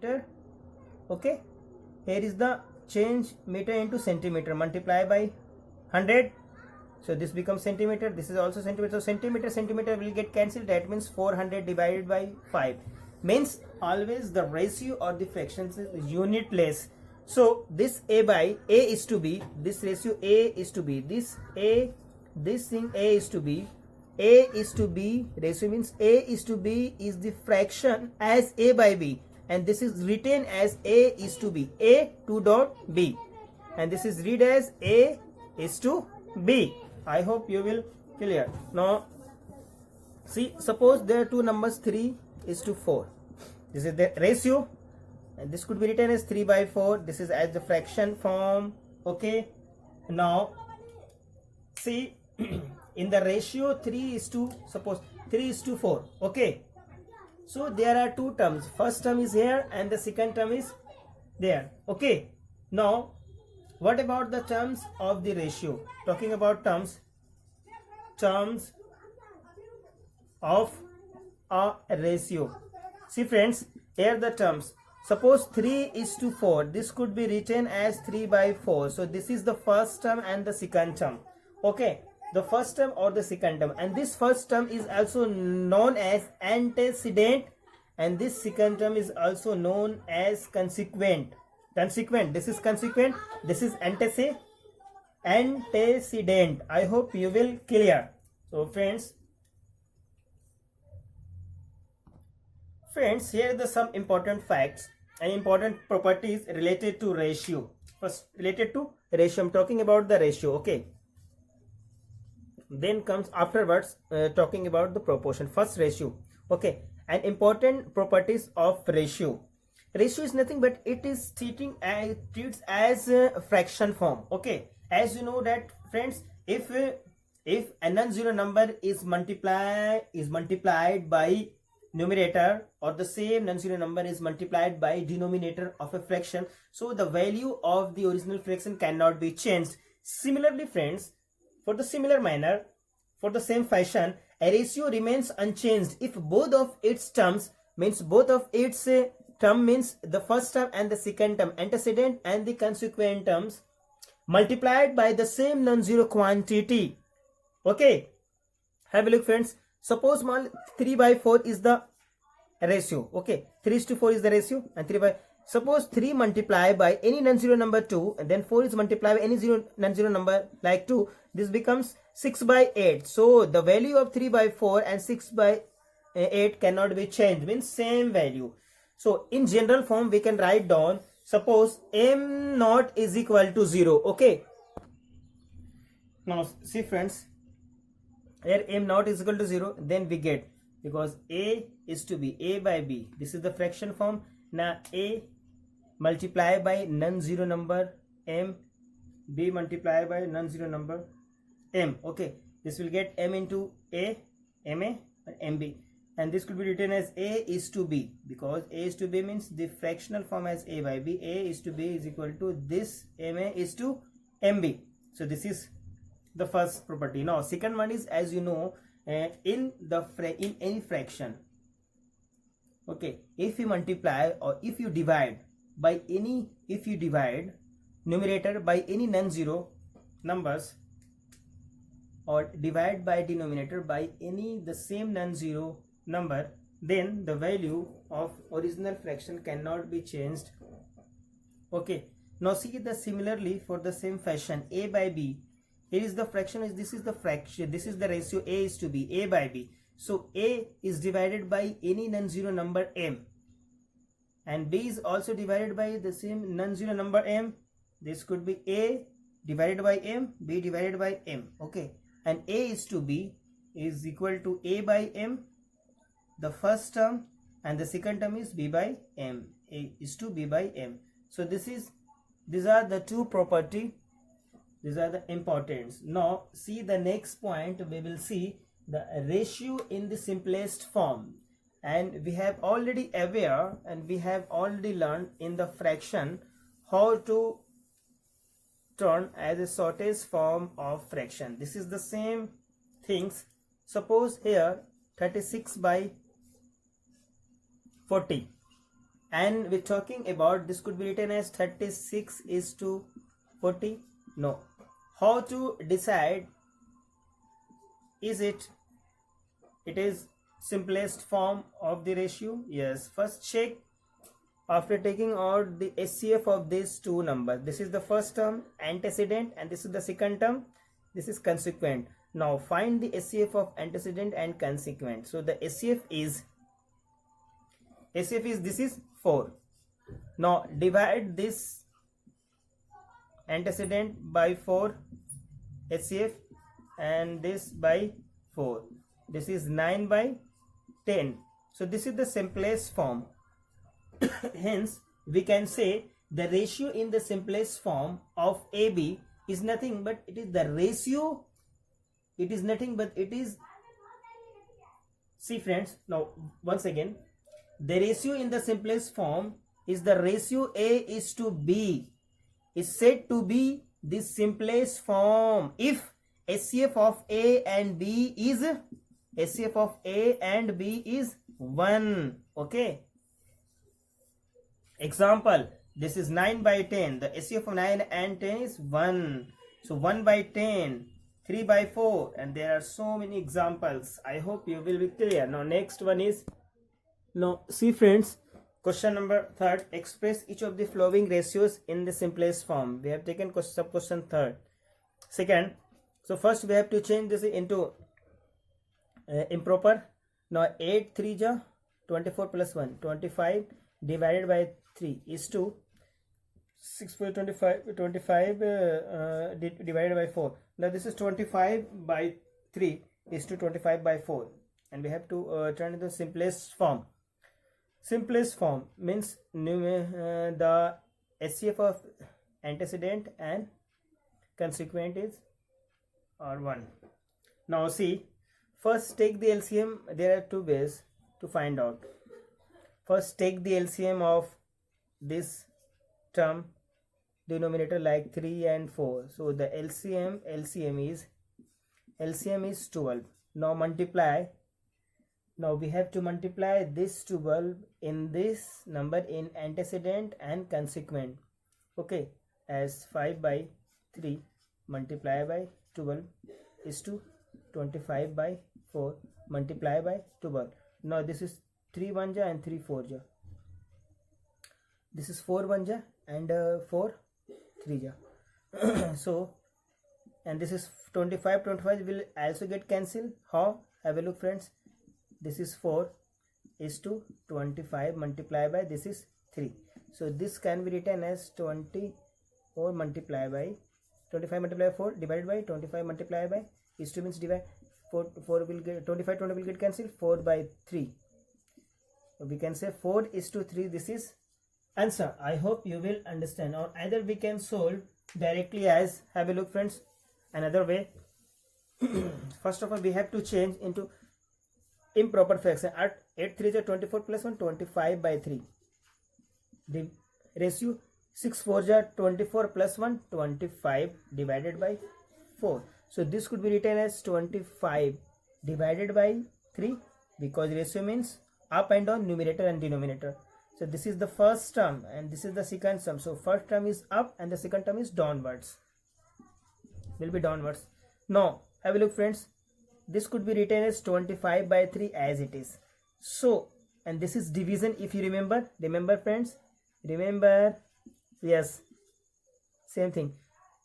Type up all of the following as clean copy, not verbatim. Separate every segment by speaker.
Speaker 1: meter. Okay, here is the change meter into centimeter, multiply by 100, so this becomes centimeter, this is also centimeter, so centimeter will get cancelled. That means 400 divided by 5, means always the ratio or the fractions is unitless. So this A by A is to B, this ratio A is to B, this thing A is to B, A is to B ratio means A is to B is the fraction as A by B, and this is written as A is to B, A 2 dot B, and this is read as A is to B. I hope you will clear. Now see, suppose there are two numbers 3 is to 4. This is the ratio, and this could be written as 3 by 4. This is as the fraction form. Okay, now see in the ratio 3 is to, suppose 3 is to 4. Okay, so there are two terms, first term is here and the second term is there. Okay, now what about the terms of the ratio? Talking about terms of a ratio. See friends, here the terms, suppose 3 is to 4, this could be written as 3 by 4. So this is the first term and the second term. Okay, the first term or the second term, and this first term is also known as antecedent, and this second term is also known as consequent. This is consequent, this is antecedent. I hope you will clear. So friends, here are the some important facts and important properties related to ratio. First, related to ratio, I'm talking about the ratio. Okay, then comes afterwards talking about the proportion. First, ratio. Okay, and important properties of ratio. Ratio is nothing but it is treats as a fraction form. Okay, as you know that friends, if a non-zero number is multiplied by numerator, or the same non-zero number is multiplied by denominator of a fraction, so the value of the original fraction cannot be changed. Similarly friends, for the similar manner, for the same fashion, a ratio remains unchanged if both of its terms means the first term and the second term, antecedent and the consequent terms, multiplied by the same non-zero quantity. Okay, have a look friends. Suppose 3 by 4 is the ratio. Okay, 3 is to 4 is the ratio, and 3 by, suppose 3 multiplied by any non-zero number 2, and then 4 is multiplied by any non-zero number like 2, this becomes 6 by 8. So the value of 3 by 4 and 6 by 8 cannot be changed, means same value. So in general form we can write down, suppose m naught is equal to 0. Okay, now see friends, here m naught is equal to 0, then we get, because A is to be A by B, this is the fraction form. Now A multiply by non-zero number m, B multiply by non-zero number m. Okay, this will get m into A, ma, and mb, and this could be written as A is to B, because A is to B means the fractional form as A by B. A is to B is equal to this ma is to mb. So this is the first property. Now second one is, as you know, in any fraction, okay, if you multiply or if you divide numerator by any non-zero numbers, or divide by denominator by any the same non-zero number, then the value of original fraction cannot be changed. Okay, now see the similarly for the same fashion, A by B, here is the fraction, this is the fraction, this is the ratio A is to B, A by B. So A is divided by any non-zero number m, and B is also divided by the same non-zero number m. This could be A divided by m, B divided by m. Okay, and A is to B is equal to A by m, the first term, and the second term is B by m. A is to B by m. So these are the two property, these are the importance. Now see the next point, we will see the ratio in the simplest form, and we have already aware and we have already learned in the fraction how to turn as a shortest form of fraction. This is the same things. Suppose here 36 by 40, and we're talking about this could be written as 36 is to 40. No. How to decide? Is it is simplest form of the ratio? Yes. First check after taking out the HCF of these two numbers. This is the first term, antecedent, and this is the second term, this is consequent. Now find the HCF of antecedent and consequent. So the HCF is this is 4. Now divide this antecedent by 4 HCF and this by 4. This is 9 by 10. So this is the simplest form. Hence we can say the ratio in the simplest form of AB is nothing but it is the ratio. It is nothing but it is, see friends, now once again, the ratio in the simplest form is the ratio A is to B is said to be the simplest form if HCF of A and B is 1. Okay. Example, this is 9 by 10. The HCF of 9 and 10 is 1. So 1 by 10, 3 by 4, and there are so many examples. I hope you will be clear. Now next one is, now see friends, question number 3rd, express each of the following ratios in the simplest form. We have taken sub question 3rd. Second, so first we have to change this into improper. Now 8 3 ja 24 plus 1, 25 divided by 3 is 2. 6 4 25 divided by 4. Now this is 25 by 3 is to 25 by 4, and we have to turn into simplest form. Simplest form means the HCF of antecedent and consequent is 1. Now see, first take the LCM. There are two ways to find out. First take the LCM of this term denominator like 3 and 4. So the LCM is 12. Now multiply. Now we have to multiply this 12 in this number in antecedent and consequent. Okay, as 5 by 3 multiply by 12 is to 25 by 4 multiply by 12. Now this is 3 1 ja and 3 4 ja. This is 4 1 ja and 4 3 ja. So, and this is 25 will also get cancelled. How? Have a look friends. This is 4 is to 25 multiply by this is 3. So this can be written as 24 multiply by 25 multiply by 4 divided by 25 multiply by is to means divide 4 will get 25 20 will get cancelled. 4 by 3. So we can say 4 is to 3. This is answer. I hope you will understand. Or either we can solve directly as, have a look friends, another way. First of all we have to change into improper fraction. At 8 3 is 24 plus 1, 25 by 3. The ratio 6 4 is 24 plus 1, 25 divided by 4. So this could be written as 25 divided by 3 because ratio means up and down, numerator and denominator. So this is the first term and this is the second term. So first term is up and the second term is downwards. Will be downwards. Now have a look friends. This could be written as 25 by 3 as it is. So, and this is division if you remember. Remember friends? Remember? Yes. Same thing.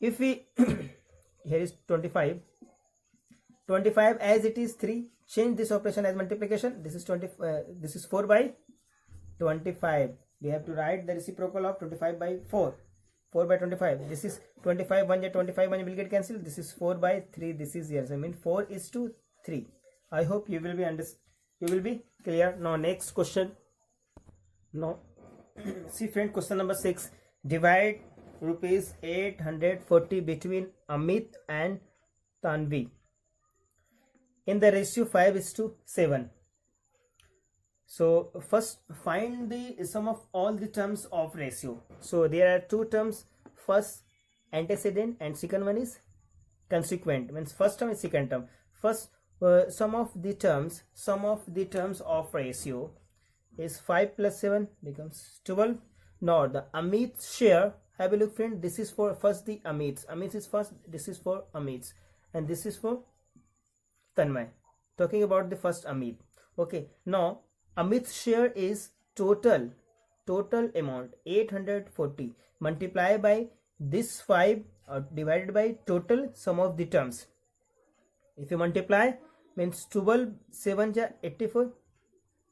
Speaker 1: If we, here is 25. 25 as it is 3. Change this operation as multiplication. This is this is 4 by 25. We have to write the reciprocal of 25 by 4. 4 by 25. This is 25 1 25 1 will get cancelled. This is 4 by 3. This is yes. I mean 4 is to 3. I hope you will be you will be clear. Now next question. Now see friend, question number 6. Divide rupees 840 between Amit and Tanvi in the ratio 5 is to 7. So first find the sum of all the terms of ratio. So there are two terms, first antecedent and second one is consequent. Means first term is second term. First sum of the terms of ratio is 5 plus 7 becomes 12. Now the Amit's share, have a look friend, this is for first the Amit's is first, this is for Amit's, and this is for Tanmay. Talking about the first Amit. Okay, now Amit's share is total amount 840, multiply by this 5 or divided by total sum of the terms. If you multiply, means 12 7 ja 84,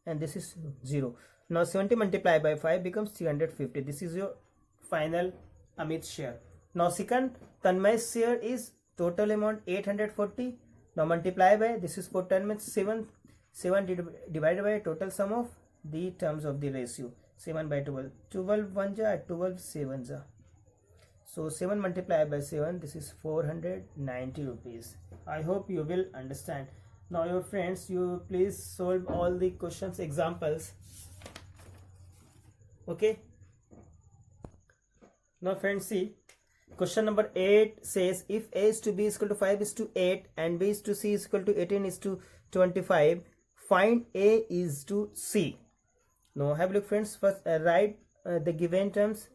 Speaker 1: and this is 0. Now 70 multiplied by 5 becomes 350. This is your final Amit's share. Now second Tanmay's share is total amount 840. Now multiply by, this is for Tanmay 7 divided by total sum of the terms of the ratio, 7 by 12. 12 1 ja 12 7 ja. So 7 multiplied by 7, this is 490 rupees. I hope you will understand. Now your friends, you please solve all the questions, examples. Okay. Now friends, see, question number 8 says if A is to B is equal to 5 is to 8 and B is to C is equal to 18 is to 25, find A is to C. Now have a look friends. First write the given terms.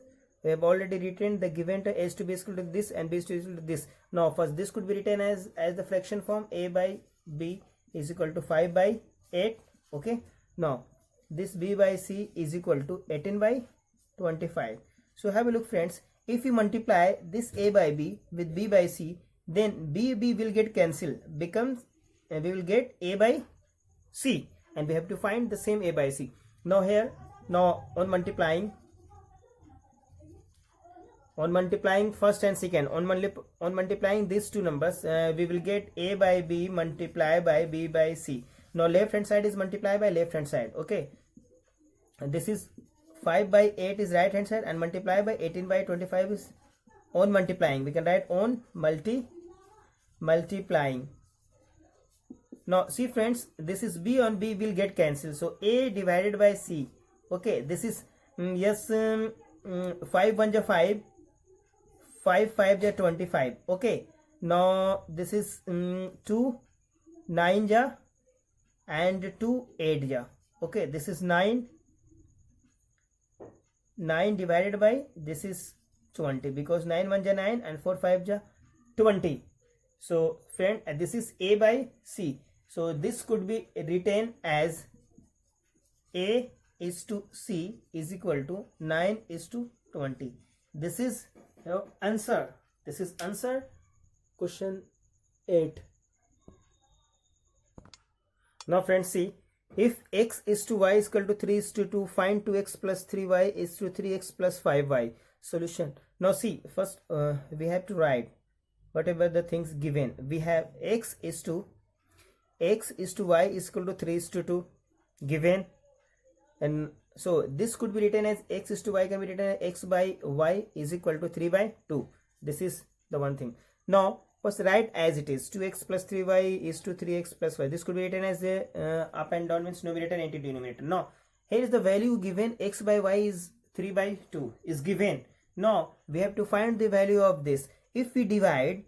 Speaker 1: We have already written the given term A is to B is equal to this and B is to equal to this. Now first this could be written as the fraction form, A by B is equal to 5 by 8. Okay. Now this B by C is equal to 18 by 25. So have a look friends, if you multiply this A by B with B by C, then B will get cancelled, becomes we will get A by C, and we have to find the same A by C. Now here, now on multiplying first and second, on multiplying these two numbers, we will get A by B multiplied by B by C. Now left hand side is multiplied by left hand side. Okay, and this is 5 by 8 is right hand side, and multiply by 18 by 25 is on multiplying. We can write on multiplying. Now see friends, this is B on B will get cancelled, so A divided by C. Okay, this is 5 1 ja 5, 5 5 ja 25. Okay, now this is 2 9 ja and 2 8 ja. Okay, this is 9 divided by, this is 20, because 9 1 ja 9 and 4 5 ja 20. So friend, this is A by C. So this could be written as A is to C is equal to 9 is to 20. This is your answer. This is answer question 8. Now friends, see, if x is to y is equal to 3 is to 2, find 2x plus 3y is to 3x plus 5y. Solution. Now see, first we have to write whatever the things given. We have x is to y is equal to 3 is to 2 given, and so this could be written as x is to y can be written as x by y is equal to 3 by 2. This is the one thing. Now first write as it is, 2x plus 3y is to 3x plus y. This could be written as a up and down, means numerator and denominator. Now here is the value given, x by y is 3 by 2 is given. Now we have to find the value of this. If we divide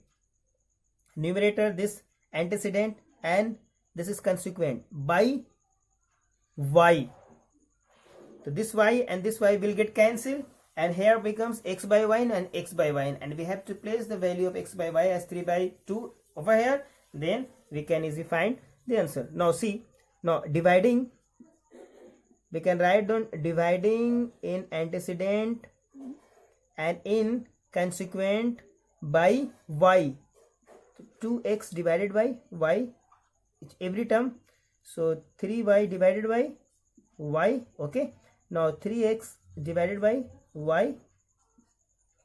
Speaker 1: numerator, this antecedent and this is consequent, by y, so this y and this y will get cancelled, and here becomes x by y and x by y, and we have to place the value of x by y as 3 by 2 over here, then we can easily find the answer. Now see, now dividing, we can write down dividing in antecedent and in consequent by y, 2x divided by y every term, so 3y divided by y. Okay, now 3x divided by y,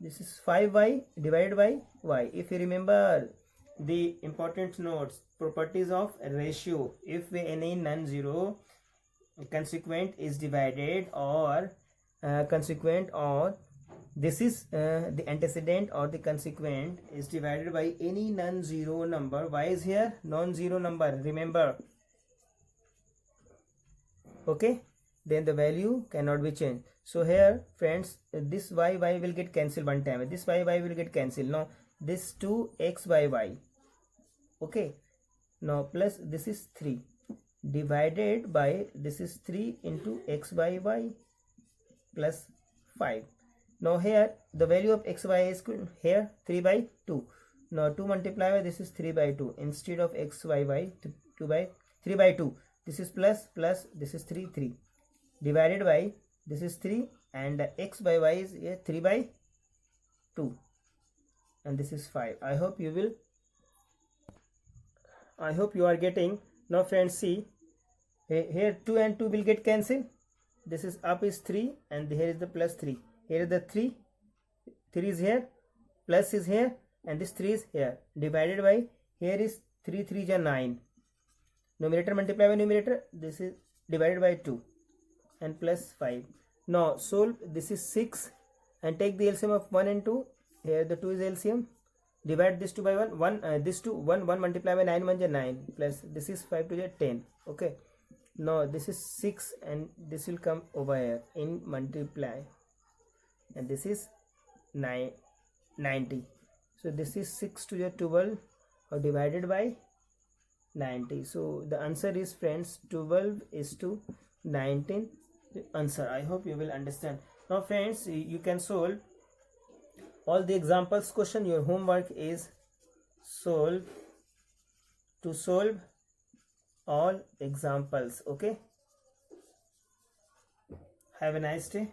Speaker 1: this is 5y divided by y. If you remember the important notes, properties of ratio, if any non-zero consequent is divided or consequent, or this is the antecedent or the consequent is divided by any non-zero number. Y is here non-zero number, remember. Okay, then the value cannot be changed. So here friends, this y will get cancelled one time, this y will get cancelled. Now this 2x by y, okay, now plus this is 3 divided by, this is 3 into x by y plus 5. Now here the value of x y is here 3 by 2. Now 2 multiply by, this is 3 by 2. Instead of x y y, 2 by 3 by 2, this is plus plus, this is 3 3, divided by, this is 3, and x by y is here 3 by 2, and this is 5. I hope you are getting. Now friends, see here 2 and 2 will get cancelled. This is up is 3 and here is the plus 3. Here is the 3 is here, plus is here, and this 3 is here, divided by, here is 3 3 is 9. Numerator multiply by numerator, this is divided by 2 and plus 5. Now solve, this is 6 and take the LCM of 1 and 2. Here the 2 is LCM. Divide this 2 by 1, this 2, 1 multiply by 9 1 is 9, plus this is 5 to 10. Okay. Now this is 6 and this will come over here in multiply, and this is 90. So this is 6 to the 12 or divided by 90. So the answer is, friends, 12 is to 19 answer. I hope you will understand. Now friends, you can solve all the examples question. Your homework is solve all examples. Okay, have a nice day.